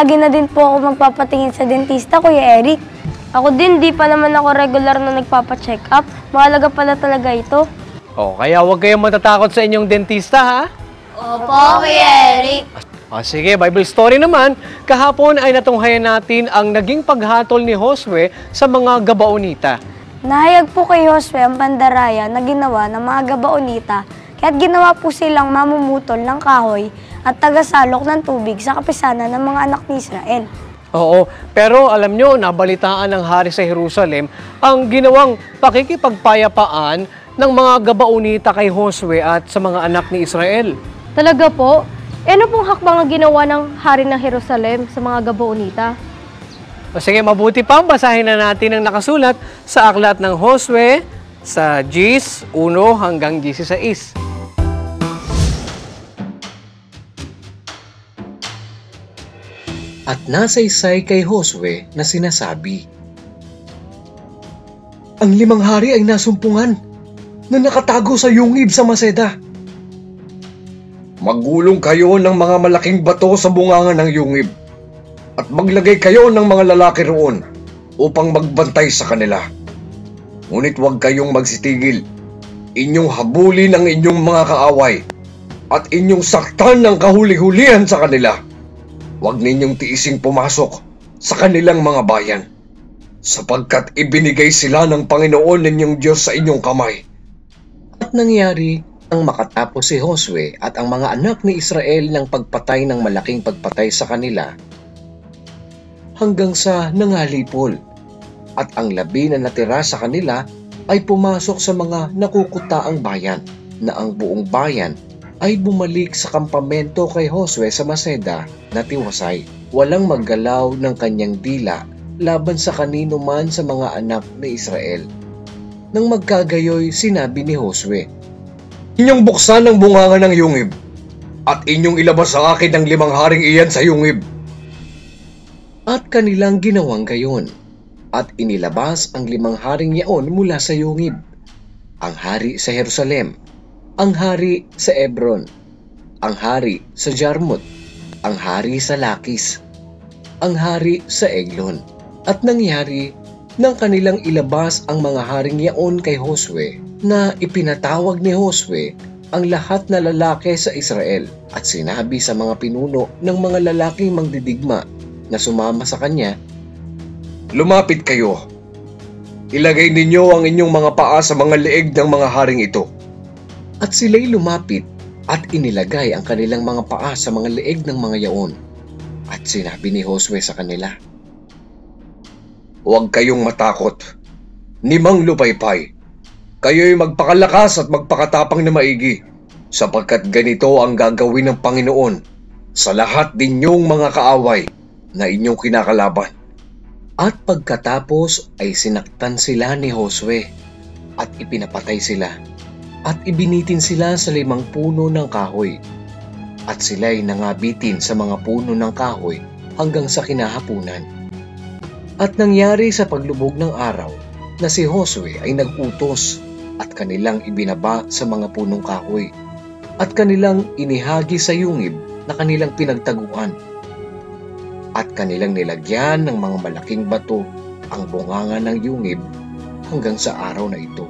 lagi na din po ako magpapatingin sa dentista, Kuya Eric. Ako din, di pa naman ako regular na nagpapacheck up. Mahalaga pala talaga ito. O, kaya huwag kayong matatakot sa inyong dentista, ha? Opo, Kuya Eric. Sige, Bible story naman. Kahapon ay natunghayan natin ang naging paghatol ni Josue sa mga Gabaonita. Nahayag po kay Josue ang pandaraya na ginawa ng mga Gabaonita, kaya't ginawa po silang mamumutol ng kahoy at tagasalok ng tubig sa kapisanan ng mga anak ni Israel. Oo, pero alam nyo, nabalitaan ng hari sa Jerusalem ang ginawang pakikipagpayapaan ng mga Gabaonita kay Josue at sa mga anak ni Israel. Talaga po? Ano pong hakbang ang ginawa ng hari ng Jerusalem sa mga Gabaonita? Sige, mabuti pa, basahin na natin ang nakasulat sa aklat ng Josue sa Gs 1 hanggang 16. At nasaysay kay Josue na sinasabi, ang 5 hari ay nasumpungan na nakatago sa yungib sa Maseda. Maggulong kayo ng mga malaking bato sa bungangan ng yungib at maglagay kayo ng mga lalaki roon upang magbantay sa kanila. Ngunit huwag kayong magsitigil. Inyong habulin ang inyong mga kaaway at inyong saktan ng kahuli-hulihan sa kanila. Huwag ninyong tiising pumasok sa kanilang mga bayan, sapagkat ibinigay sila ng Panginoon ninyong Diyos sa inyong kamay. At nangyari ang makatapos si Josue at ang mga anak ni Israel ng pagpatay ng malaking pagpatay sa kanila, hanggang sa nangalipol, at ang 10 na natira sa kanila ay pumasok sa mga nakukutaang bayan, na ang buong bayan ay bumalik sa kampamento kay Josue sa Maseda na tiwasay. Walang maggalaw ng kanyang dila laban sa kanino man sa mga anak ni Israel. Nang magkagayoy, sinabi ni Josue, inyong buksan ang bungangan ng yungib at inyong ilabas sa akin ang 5 haring iyan sa yungib. At kanilang ginawang gayon, at inilabas ang 5 haring yaon mula sa yungib. Ang hari sa Jerusalem, ang hari sa Hebron, ang hari sa Jarmut, ang hari sa Lakis, ang hari sa Eglon. At nangyari nang kanilang ilabas ang mga haring yaon kay Josue, na ipinatawag ni Josue ang lahat na lalaki sa Israel at sinabi sa mga pinuno ng mga lalaking mangdidigma na sumama sa kanya, lumapit kayo. Ilagay ninyo ang inyong mga paa sa mga leeg ng mga haring ito. At sila'y lumapit at inilagay ang kanilang mga paa sa mga leeg ng mga yaon. At sinabi ni Josue sa kanila, huwag kayong matakot, ni Mang Lupaypay. Kayo'y magpakalakas at magpakatapang na maigi, sapagkat ganito ang gagawin ng Panginoon sa lahat ninyong mga kaaway na inyong kinakalaban. At pagkatapos ay sinaktan sila ni Josue at ipinapatay sila at ibinitin sila sa 5 puno ng kahoy. At sila'y nangabitin sa mga puno ng kahoy hanggang sa kinahapunan. At nangyari sa paglubog ng araw na si Josue ay nagutos at kanilang ibinaba sa mga punong kahoy at kanilang inihagi sa yungib na kanilang pinagtaguan at kanilang nilagyan ng mga malaking bato ang bunganga ng yungib hanggang sa araw na ito.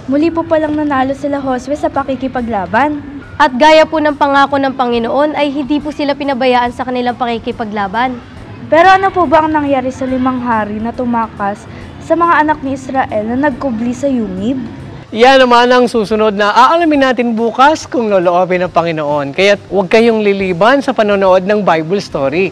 Muli po palang nanalo sila Josue sa pakikipaglaban. At gaya po ng pangako ng Panginoon ay hindi po sila pinabayaan sa kanilang pakikipaglaban. Pero ano po ba ang nangyari sa 5 hari na tumakas sa mga anak ni Israel na nagkubli sa yungib? Yan naman ang susunod na aalamin natin bukas kung loloobin ng Panginoon. Kaya huwag kayong liliban sa panonood ng Bible story.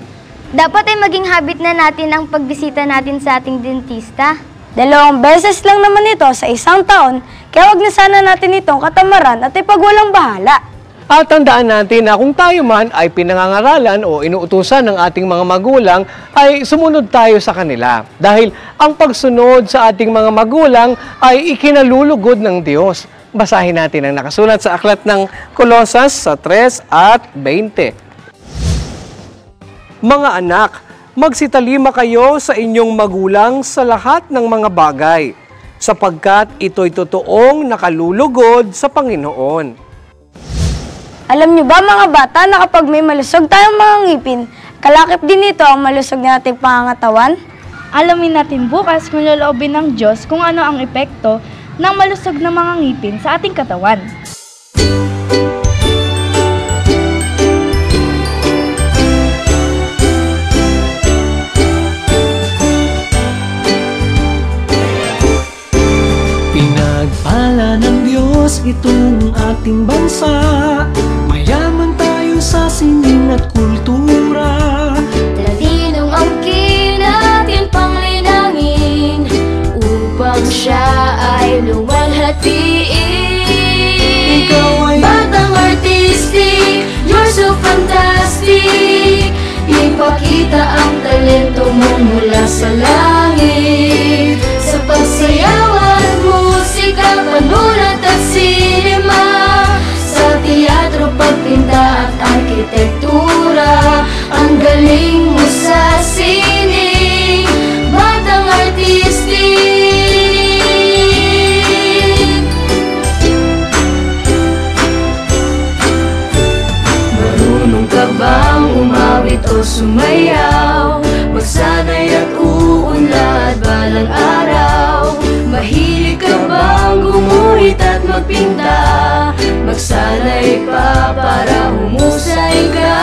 Dapat ay maging habit na natin ang pagbisita natin sa ating dentista. 2 beses lang naman ito sa isang taon, kaya huwag na sana natin itong katamaran at ipagwalang bahala. At tandaan natin na kung tayo man ay pinangangaralan o inuutusan ng ating mga magulang, ay sumunod tayo sa kanila. Dahil ang pagsunod sa ating mga magulang ay ikinalulugod ng Diyos. Basahin natin ang nakasulat sa aklat ng Kolosas sa 3 at 20. Mga anak, magsitalima kayo sa inyong magulang sa lahat ng mga bagay, sapagkat ito'y totoong nakalulugod sa Panginoon. Alam niyo ba mga bata na kapag may malusog tayong mga ngipin, kalakip din ito ang malusog na ating pangangatawan? Alamin natin bukas kung loloobin ng Diyos kung ano ang epekto ng malusog na mga ngipin sa ating katawan. Pinagpala ng Diyos itong ating bansa, mayaman tayo sa sining at kultura. Talinong angkin natin panglinangin upang siya ay luwalhatiin. Ikaw ay batang artistic, you're so fantastic. Ipakita ang talento mo mula sa langit. Sa pagsayaw at musika, panulat at sinema, sa teatro, pagpinta at arkitektura, ang galing mo sa sining, batang artistic. Marunong ka bang umawit o sumayaw? Magsanay at uunlad balang araw. Mahilig ka bang gumuhit at magpinta? Magsanay pa para humusay ka.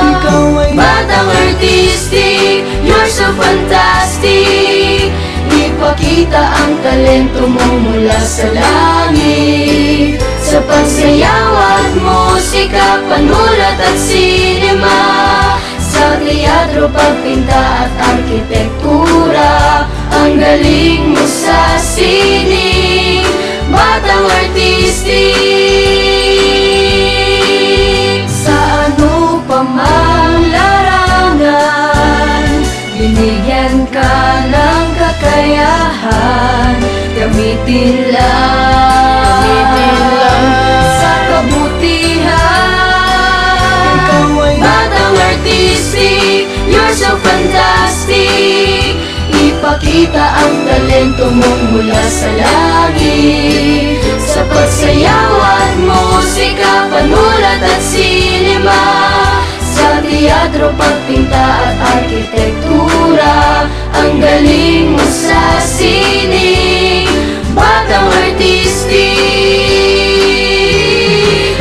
ikaw ay Batang artistic, you're so fantastic. Ipakita ang talento mo mula sa langit. Sa pagsayaw at musika, panulat at sinema, sa teatro, pagpinta at arkitektura, ang galing mo sa sining, batang artistic. Sa ano pa mang larangan, binigyan ka ng kakayahan. Gamitin lang sa kabutihan. ikaw ay Batang artistic, you're so fantastic. Ipakita ang talento mo mula sa langit. Sa pagsayaw at musika, panulat at sinema, sa teatro, pagpinta at arkitektura, ang galing mo sa sining, batang artistic.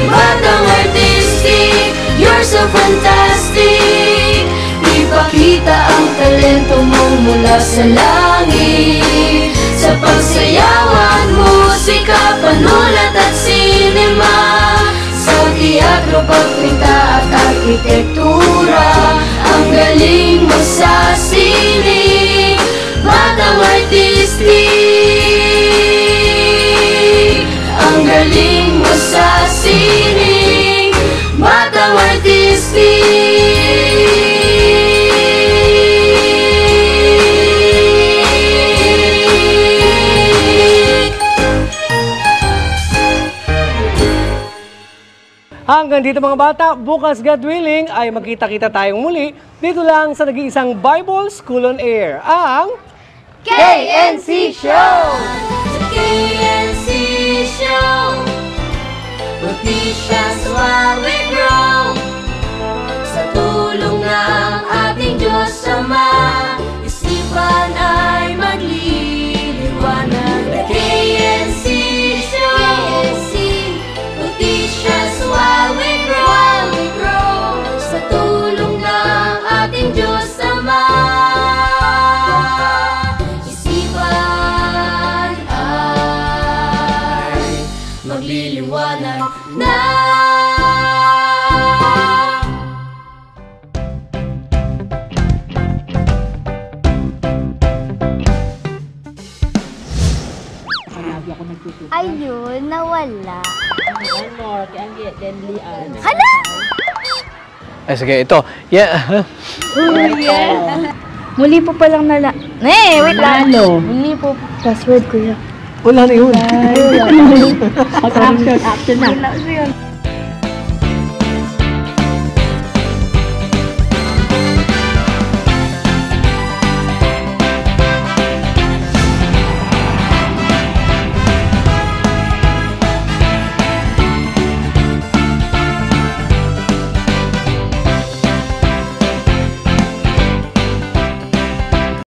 Batang artistic, you're so fantastic. Ipakita ang talento mo mula sa langit. Sa pagsayaw at musika, panulat at sinema, sa teatro, pagpinta at arkitektura, ang galing mo sa sining, batang artistic. Ang galing mo sa sining, batang artistic. Hanggang dito mga bata, bukas God willing ay magkita-kita tayong muli dito lang sa nag-iisang Bible School on Air, ang KNC Show! Sa KNC Show, Noticias while we grow. Sa tulong ng ating Diyos Ama, isipan ay magliliwanag. The KNC Show, Noticias while we grow. Sa tulong ng ating Diyos Ama, isipan ay magliliwanag na. Ayun, nawala. Ay, sige, ito. Yeah. Muli po palang wait lang. Muli po. Password ko yun. Wala na yun. Action na.